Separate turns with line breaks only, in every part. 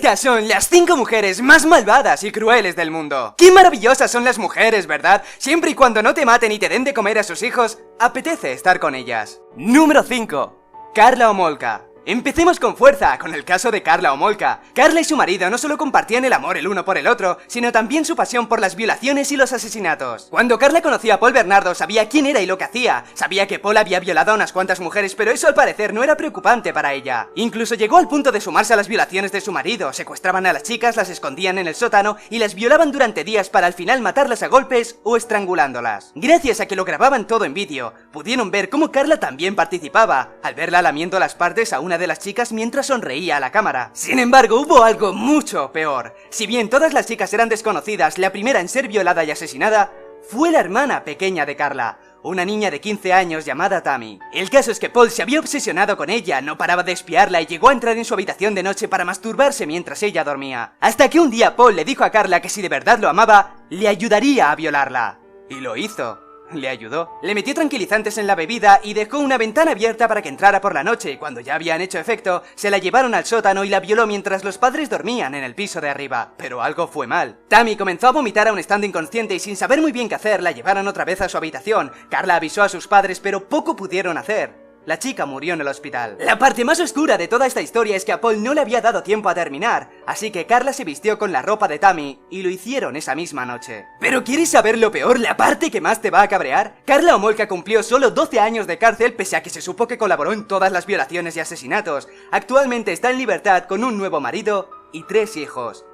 Estas son las 5 mujeres más malvadas y crueles del mundo. ¡Qué maravillosas son las mujeres, ¿verdad? Siempre y cuando no te maten y te den de comer a sus hijos, apetece estar con ellas. Número 5. Karla Homolka. Empecemos con fuerza, con el caso de Karla Homolka. Karla y su marido no solo compartían el amor el uno por el otro, sino también su pasión por las violaciones y los asesinatos. Cuando Karla conoció a Paul Bernardo, sabía quién era y lo que hacía. Sabía que Paul había violado a unas cuantas mujeres, pero eso al parecer no era preocupante para ella. Incluso llegó al punto de sumarse a las violaciones de su marido. Secuestraban a las chicas, las escondían en el sótano y las violaban durante días para al final matarlas a golpes o estrangulándolas. Gracias a que lo grababan todo en vídeo, pudieron ver cómo Karla también participaba, al verla lamiendo las partes a una de las chicas mientras sonreía a la cámara. Sin embargo, hubo algo mucho peor. Si bien todas las chicas eran desconocidas, la primera en ser violada y asesinada fue la hermana pequeña de Karla, una niña de 15 años llamada Tammy. El caso es que Paul se había obsesionado con ella, no paraba de espiarla y llegó a entrar en su habitación de noche para masturbarse mientras ella dormía. Hasta que un día Paul le dijo a Karla que si de verdad lo amaba, le ayudaría a violarla. Y lo hizo. Le ayudó. Le metió tranquilizantes en la bebida y dejó una ventana abierta para que entrara por la noche. Cuando ya habían hecho efecto, se la llevaron al sótano y la violó mientras los padres dormían en el piso de arriba. Pero algo fue mal. Tammy comenzó a vomitar aún estando inconsciente y sin saber muy bien qué hacer, la llevaron otra vez a su habitación. Karla avisó a sus padres, pero poco pudieron hacer. La chica murió en el hospital. La parte más oscura de toda esta historia es que a Paul no le había dado tiempo a terminar, así que Karla se vistió con la ropa de Tammy y lo hicieron esa misma noche. ¿Pero quieres saber lo peor, la parte que más te va a cabrear? Karla Homolka cumplió solo 12 años de cárcel pese a que se supo que colaboró en todas las violaciones y asesinatos. Actualmente está en libertad con un nuevo marido y 3 hijos.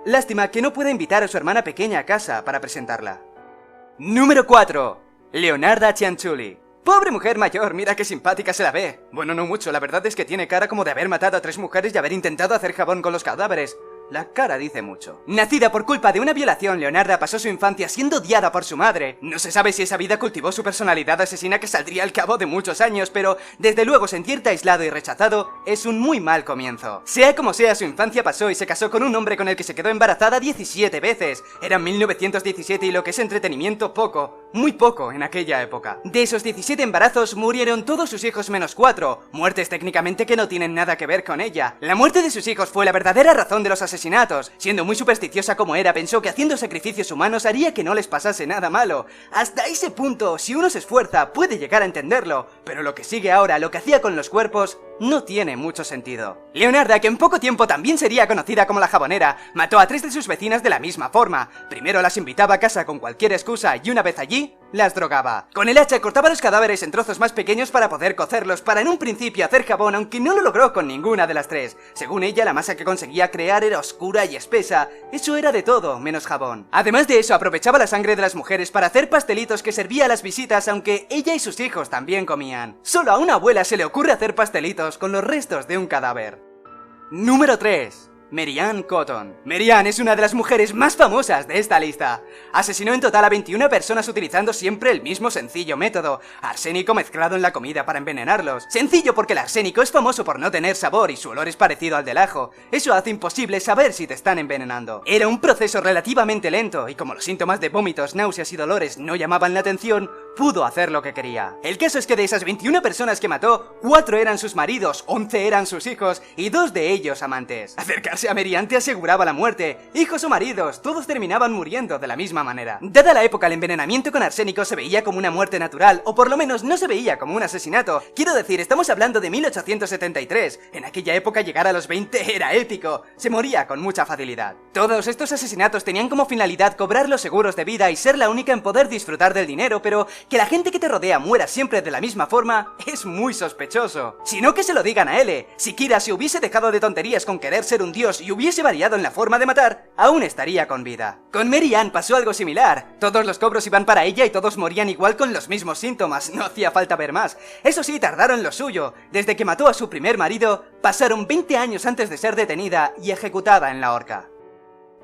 Lástima que no pueda invitar a su hermana pequeña a casa para presentarla. Número 4. Leonarda Cianciulli. Pobre mujer mayor, mira qué simpática se la ve. Bueno, no mucho, la verdad es que tiene cara como de haber matado a 3 mujeres y haber intentado hacer jabón con los cadáveres. La cara dice mucho. Nacida por culpa de una violación, Leonarda pasó su infancia siendo odiada por su madre. No se sabe si esa vida cultivó su personalidad asesina que saldría al cabo de muchos años, pero desde luego sentirte aislado y rechazado es un muy mal comienzo. Sea como sea, su infancia pasó y se casó con un hombre con el que se quedó embarazada 17 veces. Era 1917 y lo que es entretenimiento poco, muy poco en aquella época. De esos 17 embarazos murieron todos sus hijos menos 4, muertes técnicamente que no tienen nada que ver con ella. La muerte de sus hijos fue la verdadera razón de los asesinatos. Siendo muy supersticiosa como era, pensó que haciendo sacrificios humanos haría que no les pasase nada malo. Hasta ese punto, si uno se esfuerza, puede llegar a entenderlo, pero lo que sigue ahora, lo que hacía con los cuerpos, no tiene mucho sentido. Leonarda, que en poco tiempo también sería conocida como la jabonera, mató a 3 de sus vecinas de la misma forma. Primero las invitaba a casa con cualquier excusa y una vez allí, las drogaba. Con el hacha cortaba los cadáveres en trozos más pequeños para poder cocerlos, para en un principio hacer jabón, aunque no lo logró con ninguna de las 3. Según ella, la masa que conseguía crear era oscura y espesa. Eso era de todo, menos jabón. Además de eso, aprovechaba la sangre de las mujeres para hacer pastelitos que servía a las visitas, aunque ella y sus hijos también comían. Solo a una abuela se le ocurre hacer pastelitos con los restos de un cadáver. Número 3. Mary Ann Cotton. Mary Ann es una de las mujeres más famosas de esta lista. Asesinó en total a 21 personas utilizando siempre el mismo sencillo método: arsénico mezclado en la comida para envenenarlos. Sencillo porque el arsénico es famoso por no tener sabor y su olor es parecido al del ajo. Eso hace imposible saber si te están envenenando. Era un proceso relativamente lento y como los síntomas de vómitos, náuseas y dolores no llamaban la atención, pudo hacer lo que quería. El caso es que de esas 21 personas que mató, 4 eran sus maridos, 11 eran sus hijos y 2 de ellos amantes. Acercarse a Mary Ann te aseguraba la muerte. Hijos o maridos, todos terminaban muriendo de la misma manera. Dada la época, el envenenamiento con arsénico se veía como una muerte natural, o por lo menos no se veía como un asesinato. Quiero decir, estamos hablando de 1873. En aquella época llegar a los 20 era épico. Se moría con mucha facilidad. Todos estos asesinatos tenían como finalidad cobrar los seguros de vida y ser la única en poder disfrutar del dinero, pero que la gente que te rodea muera siempre de la misma forma es muy sospechoso. Si no, que se lo digan a L. Si Kira se hubiese dejado de tonterías con querer ser un dios y hubiese variado en la forma de matar, aún estaría con vida. Con Mary Ann pasó algo similar. Todos los cobros iban para ella y todos morían igual con los mismos síntomas. No hacía falta ver más. Eso sí, tardaron lo suyo. Desde que mató a su primer marido, pasaron 20 años antes de ser detenida y ejecutada en la horca.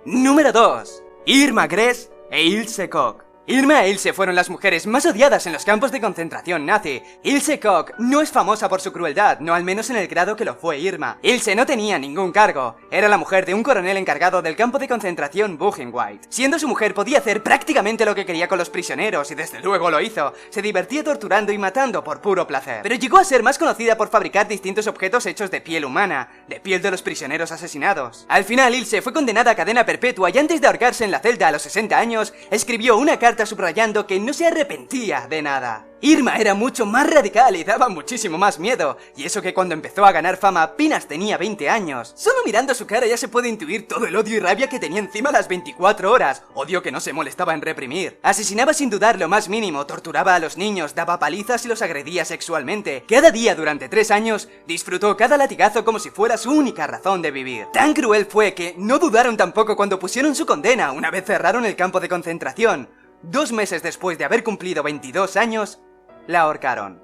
Número 2. Irma Gress e Ilse Koch. Irma e Ilse fueron las mujeres más odiadas en los campos de concentración nazi. Ilse Koch no es famosa por su crueldad, no al menos en el grado que lo fue Irma. Ilse no tenía ningún cargo, era la mujer de un coronel encargado del campo de concentración Buchenwald. Siendo su mujer podía hacer prácticamente lo que quería con los prisioneros y desde luego lo hizo. Se divertía torturando y matando por puro placer. Pero llegó a ser más conocida por fabricar distintos objetos hechos de piel humana, de piel de los prisioneros asesinados. Al final Ilse fue condenada a cadena perpetua y antes de ahorcarse en la celda a los 60 años, escribió una carta subrayando que no se arrepentía de nada. Irma era mucho más radical y daba muchísimo más miedo, y eso que cuando empezó a ganar fama apenas tenía 20 años. Solo mirando su cara ya se puede intuir todo el odio y rabia que tenía encima las 24 horas, odio que no se molestaba en reprimir. Asesinaba sin dudar lo más mínimo, torturaba a los niños, daba palizas y los agredía sexualmente. Cada día durante 3 años, disfrutó cada latigazo como si fuera su única razón de vivir. Tan cruel fue que no dudaron tampoco cuando pusieron su condena una vez cerraron el campo de concentración. 2 meses después de haber cumplido 22 años, la ahorcaron.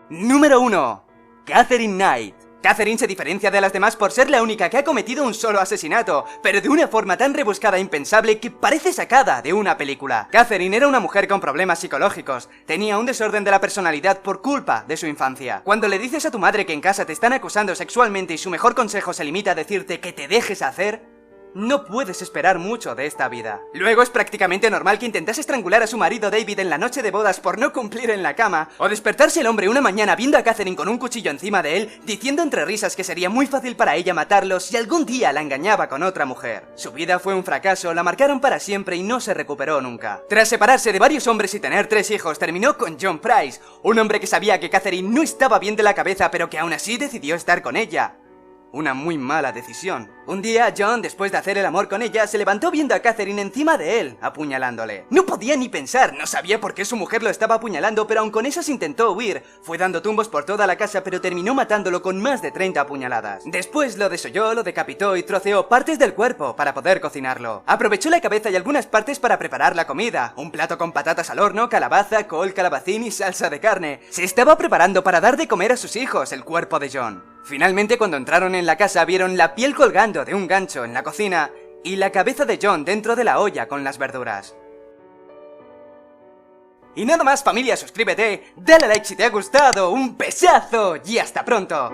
Número 1. Catherine Knight. Catherine se diferencia de las demás por ser la única que ha cometido un solo asesinato, pero de una forma tan rebuscada e impensable que parece sacada de una película. Catherine era una mujer con problemas psicológicos, tenía un desorden de la personalidad por culpa de su infancia. Cuando le dices a tu madre que en casa te están acusando sexualmente y su mejor consejo se limita a decirte que te dejes hacer, no puedes esperar mucho de esta vida. Luego es prácticamente normal que intentase estrangular a su marido David en la noche de bodas por no cumplir en la cama, o despertarse el hombre una mañana viendo a Catherine con un cuchillo encima de él, diciendo entre risas que sería muy fácil para ella matarlo si algún día la engañaba con otra mujer. Su vida fue un fracaso, la marcaron para siempre y no se recuperó nunca. Tras separarse de varios hombres y tener 3 hijos, terminó con John Price, un hombre que sabía que Catherine no estaba bien de la cabeza pero que aún así decidió estar con ella. Una muy mala decisión. Un día, John, después de hacer el amor con ella, se levantó viendo a Catherine encima de él, apuñalándole. No podía ni pensar, no sabía por qué su mujer lo estaba apuñalando, pero aun con esas intentó huir. Fue dando tumbos por toda la casa, pero terminó matándolo con más de 30 apuñaladas. Después lo desolló, lo decapitó y troceó partes del cuerpo para poder cocinarlo. Aprovechó la cabeza y algunas partes para preparar la comida. Un plato con patatas al horno, calabaza, col, calabacín y salsa de carne. Se estaba preparando para dar de comer a sus hijos el cuerpo de John. Finalmente, cuando entraron en la casa, vieron la piel colgando de un gancho en la cocina y la cabeza de John dentro de la olla con las verduras. Y nada más, familia, suscríbete, dale a like si te ha gustado, un besazo y hasta pronto.